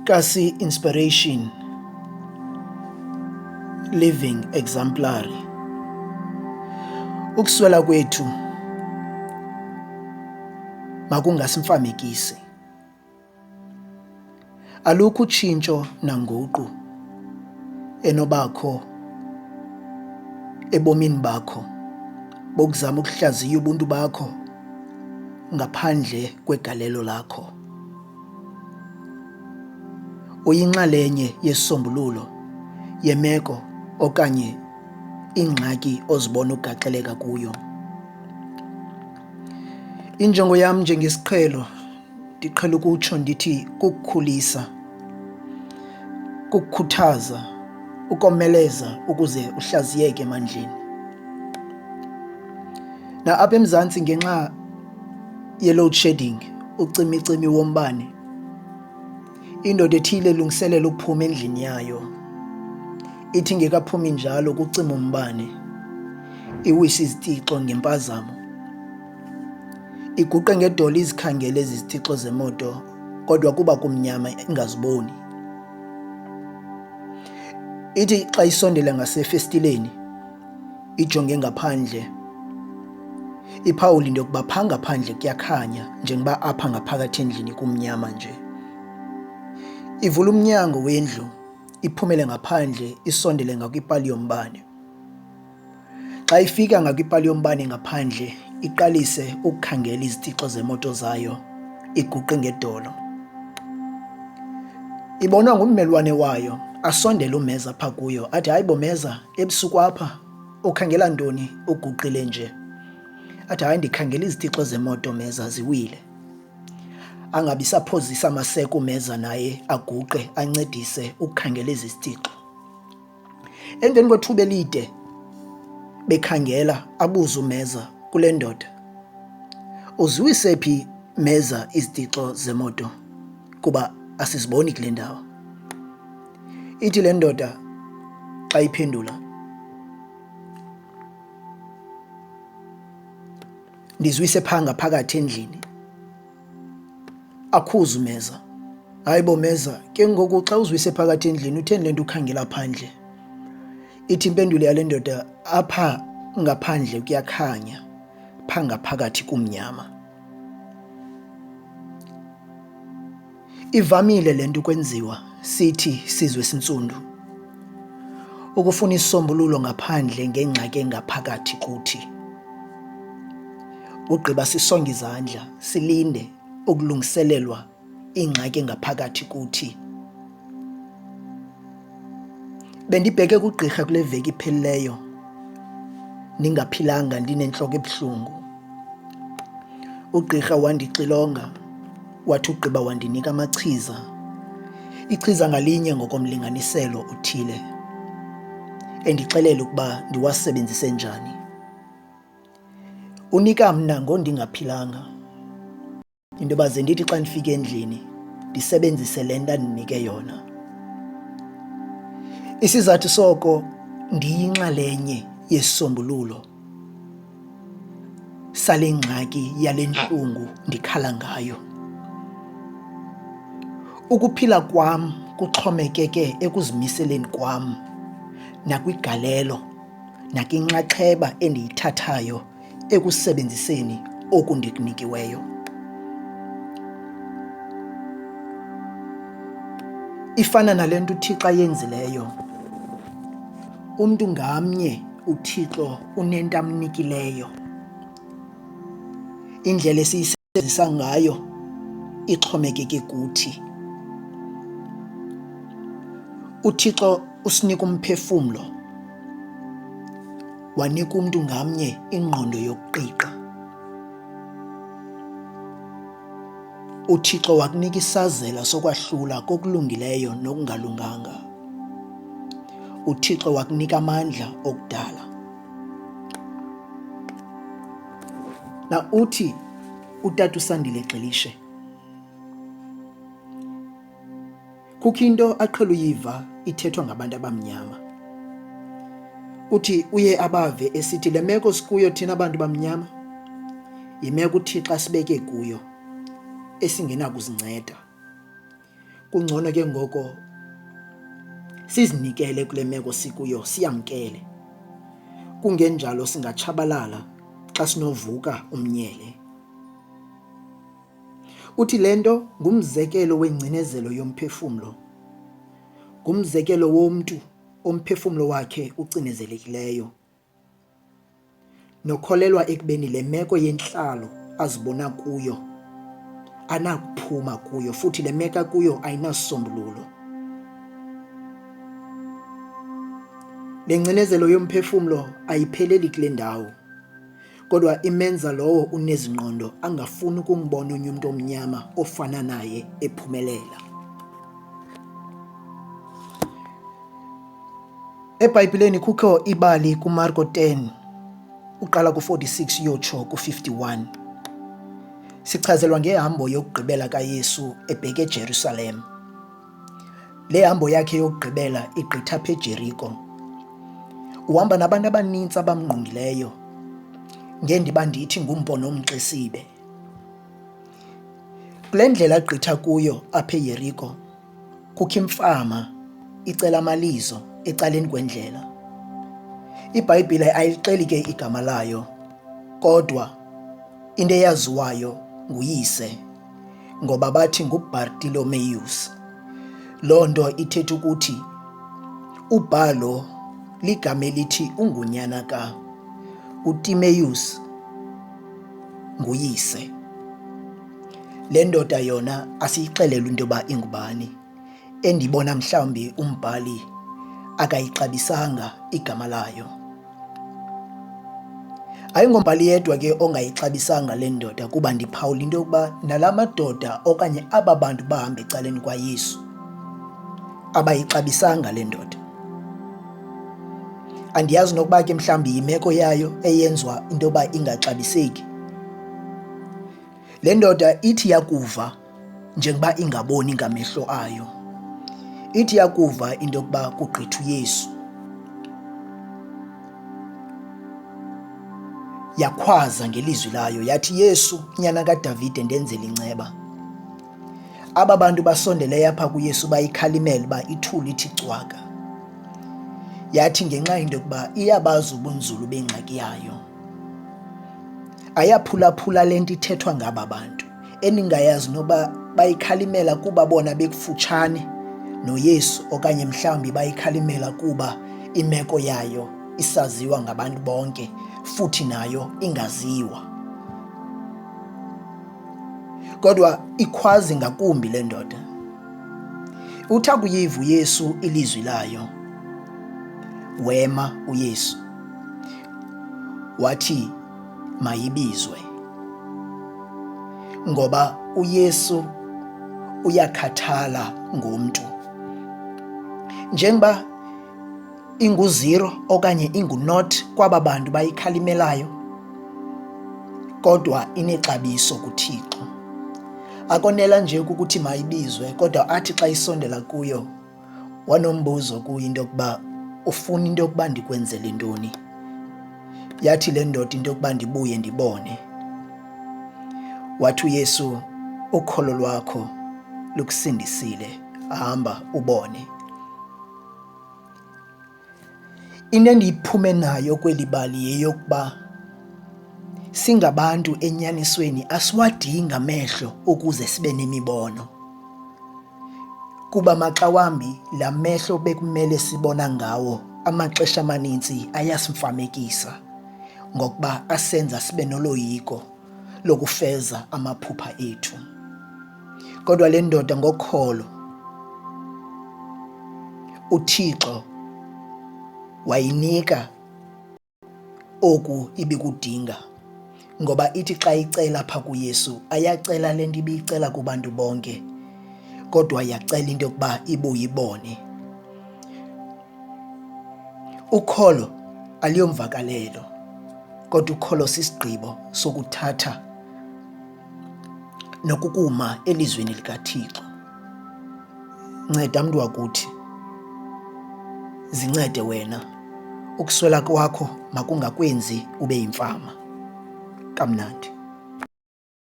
Kasi Inspiration Living Exemplary. Ukuswela kwethu makungasi mfamekisi. Alukho utshintsho nanguqu enobakho ebomini bakho bokuzama ukuhlaziya ubuntu bakho ngaphandle kwegalelo lakho. Uyinxalenye yesombululo yemeko okanye ingxaki ozibona ugaxeleka kuyo. Injongo yam njengesiqhelo ndiqhela ukutsho ndithi kukukhulisa, kukukhuthaza, ukomeleza ukuze uhlaziyeke emandleni. Na apha eMzantsi ngenxa ye-load shedding, ucimicimi wombane, indoda ethile ilungiselela ukuphuma endlini yayo. Ithi ngekaphumi njalo kucima umbane, iwise izitixo ngempazamo, iguqe ngedolo izikhangele ezi zitixo zemoto kodwa kuba kumnyama ingaziboni. Ithi xa isondela ngasefestileni ijonge ngaphandle, iphawule into yokuba phaa ngaphandle kuyakhanya njengoba apha ngaphakathi endlini kumnyama nje. Ivula umnyango wendlu, iphumele ngaphandle, isondele ngakwipali yombane. Xa ifika ngakwipali yombane ngaphandle, iqalise ukukhangela izitixo zemoto zayo, iguqe ngedolo. Ibonwa ngummelwane wayo, asondele umeza apha kuyo, athi hayi bomeza, ebusuku apha ukhangela ntoni uguqile nje? Athi hayi ndikhangela izitixo zemoto meza ziwile. Angabi saphozisa amaseko umeza naye aguqe ancedise ukukhangela ezi zitixo. Emveni kwethuba elide bekhangela, abuze umeza kule ndoda, uziwise phi meza izitixo zemoto kuba asiziboni kule ndawo? Ithi le ndoda xa iphendula, ndiziwise phaa ngaphakathi endlini. Akhuze umeza, hayi bomeza, ke ngoku xa uziwise phakathi endlini utheni le nto ukhangela phandle? Ithi impendulo yale ndoda, apha ngaphandle kuyakhanya, phaa ngaphakathi kumnyama. Ivamile le nto ukwenziwa sithi sizwe sintsundu, ukufuna isisombululo ngaphandle ngengxaki engaphakathi kuthi. Ugqiba sisonge izandla, silinde ukulungiselelwa ingxaki engaphakathi kuthi. Bendibheke kugqirha kule veki iphelileyo, ndingaphilanga, ndinentloko ebuhlungu. Ugqirha wandixilonga, wathi ugqiba wandinika amachiza, ichiza ngalinye ngokomlinganiselo othile, endixelela ukuba ndiwasebenzise njani. Unika mna ngondingaphilanga into yoba ze ndithi xa ndifika endlini ndisebenzise le nto andinike yona. Isizathu soko, ndiyinxalenye yesisombululo sale ngxaki yale ntlungu ndikhala ngayo. Ukuphila kwam kuxhomekeke ekuzimiseleni kwam nakwigalelo nakwinxaxheba endiyithathayo ekusebenziseni oku ndikunikiweyo. Ifana nale nto uThixo ayenzileyo. Umntu ngamnye uThixo unento amnikileyo. Indlela esiyisebenzisa ngayo ixhomekeke kuthi. uThixo usinika umphefumlo, wanika umntu ngamnye ingqondo yokuqiqa. uThixo wakunika isazela sokwahlula kokulungileyo nokungalunganga. uThixo wakunika amandla okudala. Na uthi uTata uSandile Xelishe, kukho into aqhela uyiva ithethwa ngabantu abamnyama. Uthi uye abave esithi le meko sikuyo thina abantu bamnyama yimeko uThixo asibeke kuyo esingenakuzinceda. kungcono ke ngoko sizinikele kule meko sikuyo, siyamkele. Kungenjalo singatshabalala xa sinovuka umnyele. Uthi le nto ngumzekelo wengcinezelo yomphefumlo, ngumzekelo womntu omphefumlo wakhe ucinezelekileyo, nokholelwa ekubeni le meko yentlalo azibona kuyo anakuphuma kuyo, futhi le meko kuyo ayinasisombululo. Le ngcinezelo yomphefumlo ayipheleli kule ndawo, kodwa imenza lowo unezi ngqondo angafuni ukumbona onye umntu omnyama ofana naye ephumelela. EBhayibhileni kukho ibali kuMarko 10 uqala ku-46 yotsho ku-51. Sichazelwa ngehambo yokugqibela kaYesu ebheke eJerusalem. Le hambo yakhe yokugqibela igqitha apha eJeriko. Uhamba nabantu abanintsi abamngqongileyo, ngendiba ndithi ngumpono omxesibe. Kule ndlela agqitha kuyo apha eYeriko kukho imfama icela amalizo ecaleni kwendlela. iBhayibhile ayilixeli ke igama layo, kodwa into eyaziwayo nguyise, ngoba bathi nguBartilomeus. Loo nto ithetha ukuthi uBhalo ligama elithi ungunyana ka, uTimeus nguyise. Le ndoda yona asiyixelelwa into yoba ingubani, endibona mhlawumbi umbhali akayixabisanga igama layo. Ayingombhali yedwa ke ongayixabisanga le ndoda, kuba ndiphawula into yokuba nala madoda okanye aba bantu bahamba ecaleni kwaYesu abayixabisanga le ndoda. Andiyazi nokuba ke mhlawumbi yimeko yayo eyenzwa into yoba ingaxabiseki. Le ndoda ithi yakuva njengoba ingaboni ngamehlo ayo, ithi yakuva into yokuba kugqitha uYesu, yakhwaza ngelizwi layo yathi, Yesu, nyana kaDavide, ndenzela inceba. Aba bantu basondele apha kuYesu bayikhalimela uba ithule ithi cwaka. Yathi ngenxa yento yokuba iyabazi ubunzulu bengxaki yayo, ayaphulaphula le nto ithethwa ngaba bantu, eningayazi noba bayikhalimela kuba bona bekufutshane noYesu, okanye mhlawumbi bayikhalimela kuba imeko yayo isaziwa ngabantu bonke futhi nayo ingaziwa. Kodwa ikhwazi ngakumbi le ndoda. Uthi akuyiva uYesu ilizwi layo, wema uYesu, wathi mayibizwe, ngoba uYesu uyakhathala ngomntu. Njengoba ingu-0 okanye ingu-0 kwaba bantu bayikhalimelayo, kodwa inexabiso kuThixo. Akonela nje ukuthi mayibizwe, kodwa athi xa isondela kuyo wanombuzo kuyo into yokuba ufuna into yokuba ndikwenzele ntoni. Yathi le ndoda into yokuba ndibuye ndibone. Wathi uYesu, ukholo lwakho lukusindisile, hamba ubone. Into endiyiphume nayo kweli bali yeyokuba singabantu enyanisweni asiwadingi amehlo ukuze sibe nemibono, kuba maxa wambi la mehlo bekumele sibona ngawo amaxesha amanintsi ayasimfamekisa, ngokuba asenza sibe noloyiko lokufeza amaphupha ethu. Kodwa le ndoda ngokholo uThixo wayinika oku ibikudinga, ngoba ithi xa icela apha kuYesu ayacela le nto ibiyicela kubantu bonke, kodwa yacela into yokuba ibuye ibone. Ukholo aliyomvakalelo, kodwa ukholo sisigqibo sokuthatha nokukuma elizweni likaThixo. Nceda mntu wakuthi, zincede wena, ukuswela kwakho makungakwenzi ube yimfama. Kamnandi.